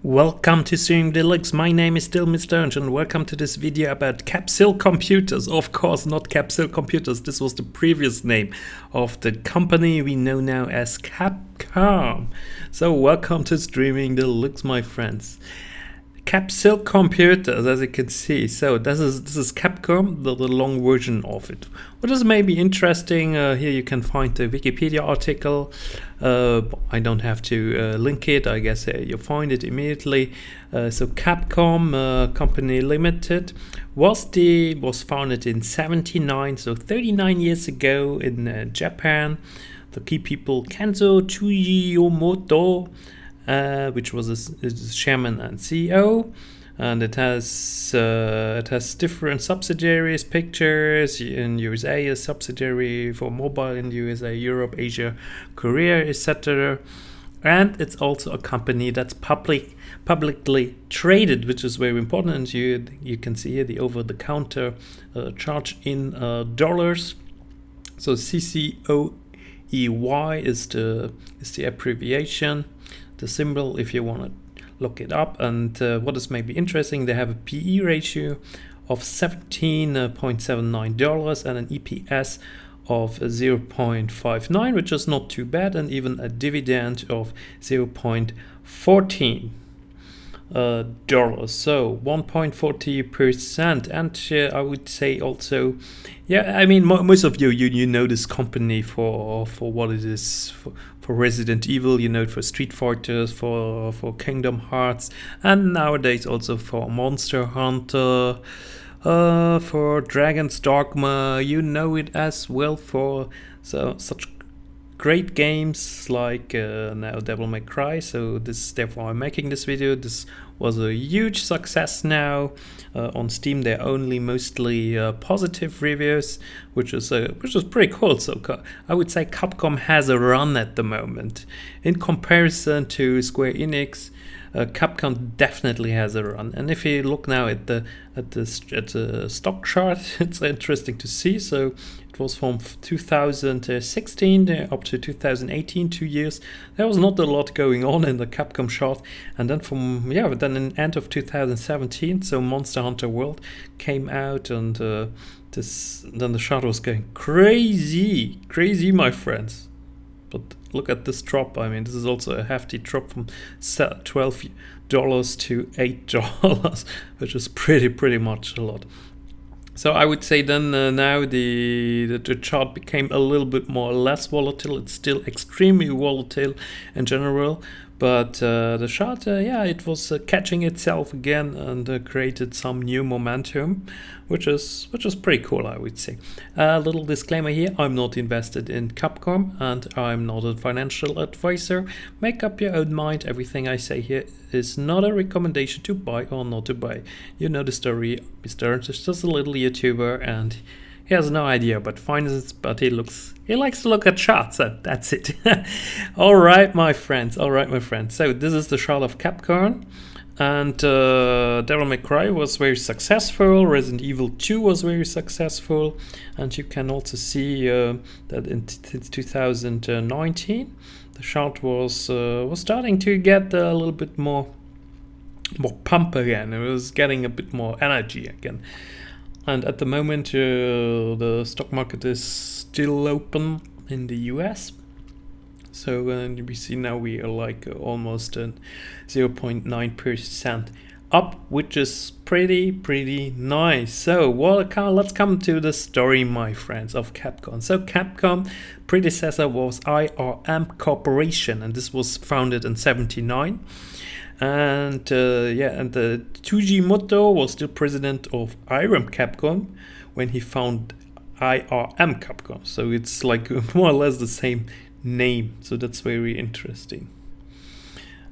Welcome to Stream Deluxe. My name is still Mr. Ernst and welcome to this video about Capsule Computers. Of course, not Capsule Computers. This was the previous name of the company we know now as CAPCOM. So welcome to Streaming Deluxe, my friends. Capsule Computers, as you can see. So this is CAPCOM, the long version of it. What is maybe interesting, here you can find the Wikipedia article. I don't have to link it, I guess you'll find it immediately. So CAPCOM Company Limited was founded in 1979, so 39 years ago in Japan. The key people Kenzo Tsujiyomoto, which was its chairman and CEO, and it has different subsidiaries. Pictures in USA, a subsidiary for mobile in USA, Europe, Asia, Korea, etc. And it's also a company that's publicly traded, which is very important. And you can see here the over-the-counter charge in dollars. So CCOEY is the abbreviation. The symbol, if you want to look it up. And what is maybe interesting, they have a PE ratio of $17.79 and an EPS of 0.59, which is not too bad, and even a dividend of 0.14 dollars, so 1.40%. And I would say also, yeah, I mean, most of you know this company for what it is, for Resident Evil, you know it for Street Fighters, for Kingdom Hearts, and nowadays also for Monster Hunter, for Dragon's Dogma. You know it as well for such great games like now Devil May Cry. So therefore I'm making this video. This was a huge success now. On Steam they're only mostly positive reviews, which is pretty cool. So I would say Capcom has a run at the moment. In comparison to Square Enix, Capcom definitely has a run. And if you look now at the stock chart, it's interesting to see. So it was from 2016 up to 2018, 2 years. There was not a lot going on in the Capcom chart, and then then in end of 2017, so Monster Hunter World came out, and then the chart was going crazy, my friends. But look at this drop. I mean, this is also a hefty drop from $12 to $8, which is pretty much a lot. So I would say then now the chart became a little bit less volatile. It's still extremely volatile in general, but the chart, it was catching itself again and created some new momentum, which is pretty cool, I would say. A little disclaimer here: I'm not invested in Capcom and I'm not a financial advisor. Make up your own mind. Everything I say here is not a recommendation to buy or not to buy. You know the story. Mr. Ernst is just a little YouTuber and he has no idea about finance, but he likes to look at charts, so that's it. All right, my friends. So this is the chart of Capcom, and Devil May Cry was very successful. Resident Evil 2 was very successful, and you can also see that since 2019, the chart was starting to get a little bit more pump again. It was getting a bit more energy again. And at the moment, the stock market is still open in the US. So we see now we are like almost 0.9% up, which is pretty nice. So let's come to the story, my friends, of Capcom. So Capcom predecessor was IRM Corporation, and this was founded in 1979. And Tsujimoto was still president of IRM Capcom when he founded IRM Capcom. So it's like more or less the same name. So that's very interesting.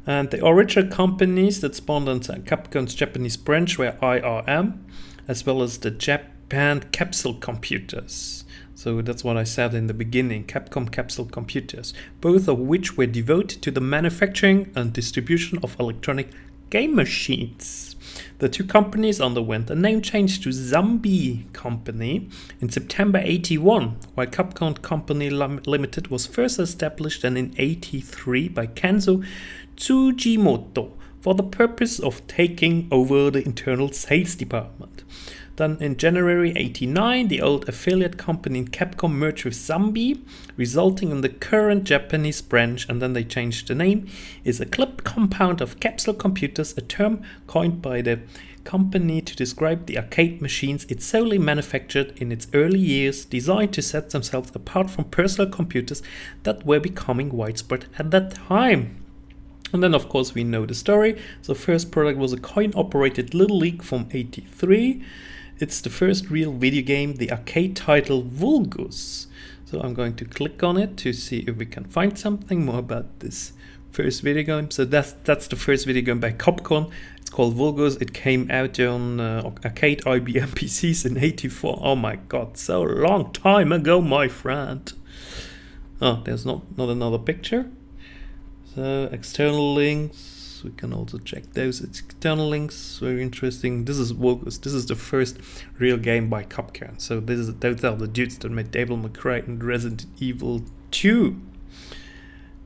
And the original companies that spawned on Capcom's Japanese branch were IRM, as well as the Japan Capsule Computers. So that's what I said in the beginning, Capcom Capsule Computers, both of which were devoted to the manufacturing and distribution of electronic game machines. The two companies underwent a name change to Zombie Company in September 1981, while Capcom Company Limited was first established in 1983 by Kenzo Tsujimoto for the purpose of taking over the internal sales department. Then in January 89, the old affiliate company in CAPCOM merged with Zambi, resulting in the current Japanese branch, and then they changed the name, is a clipped compound of capsule computers, a term coined by the company to describe the arcade machines it solely manufactured in its early years, designed to set themselves apart from personal computers that were becoming widespread at that time. And then of course we know the story. The first product was a coin-operated Little League from 83. It's the first real video game, the arcade title Vulgus. So I'm going to click on it to see if we can find something more about this first video game. So that's the first video game by CAPCOM. It's called Vulgus. It came out on arcade IBM PCs in 84. Oh my god, so long time ago, my friend. Oh, there's not another picture. So external links, we can also check those. It's external links, very interesting. This is Vulgus. This is the first real game by CAPCOM. So those are the dudes that made Devil May Cry and Resident Evil 2.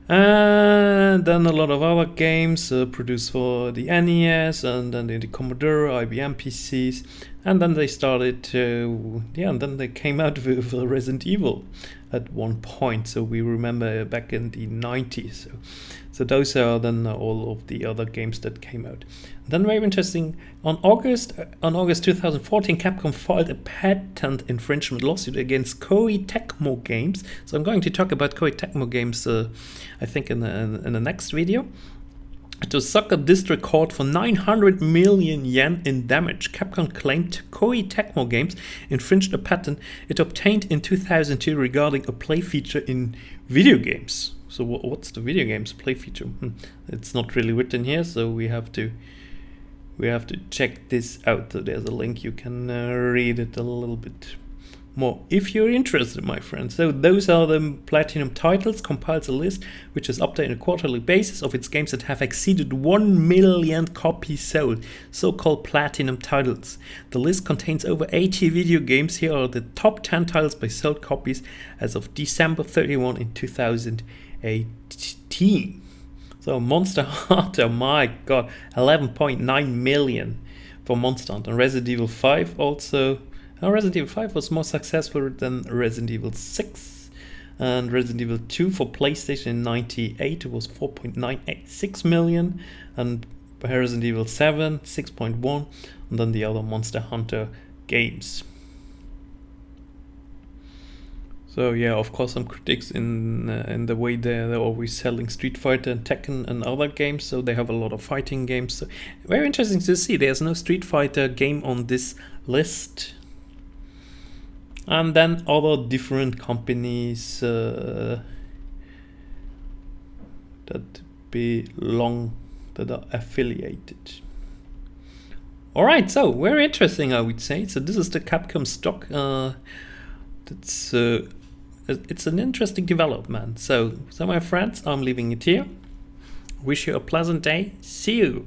And then a lot of other games produced for the NES and then the Commodore, IBM PCs, and then they started to, and then they came out with Resident Evil at one point. So we remember back in the 90s. So those are then all of the other games that came out. Then very interesting, on August 2014, Capcom filed a patent infringement lawsuit against Koei Tecmo Games. So I'm going to talk about Koei Tecmo Games, I think in the next video. To suck a district court for 900 million yen in damage. Capcom claimed Koei Tecmo Games infringed a patent it obtained in 2002 regarding a play feature in video games. So what's the video games play feature? It's not really written here, so we have to check this out. So there's a link, you can read it a little bit more if you're interested, my friends. So those are the platinum titles. Compiles a list which is updated on a quarterly basis of its games that have exceeded 1 million copies sold, so-called platinum titles. The list contains over 80 video games. Here are the top 10 titles by sold copies as of December 31 in 2018. So Monster Hunter, my god, 11.9 million for Monster Hunter. And Resident Evil 5 also. Resident Evil 5 was more successful than Resident Evil 6. And Resident Evil 2 for PlayStation in 98 was 4.986 million. And Resident Evil 7, 6.1. And then the other Monster Hunter games. So yeah, of course some critics in the way they're always selling Street Fighter and Tekken and other games. So they have a lot of fighting games. So very interesting to see. There's no Street Fighter game on this list. And then other different companies that are affiliated. Alright, so very interesting, I would say. So this is the Capcom stock. It's an interesting development. So my friends, I'm leaving it here. Wish you a pleasant day. See you.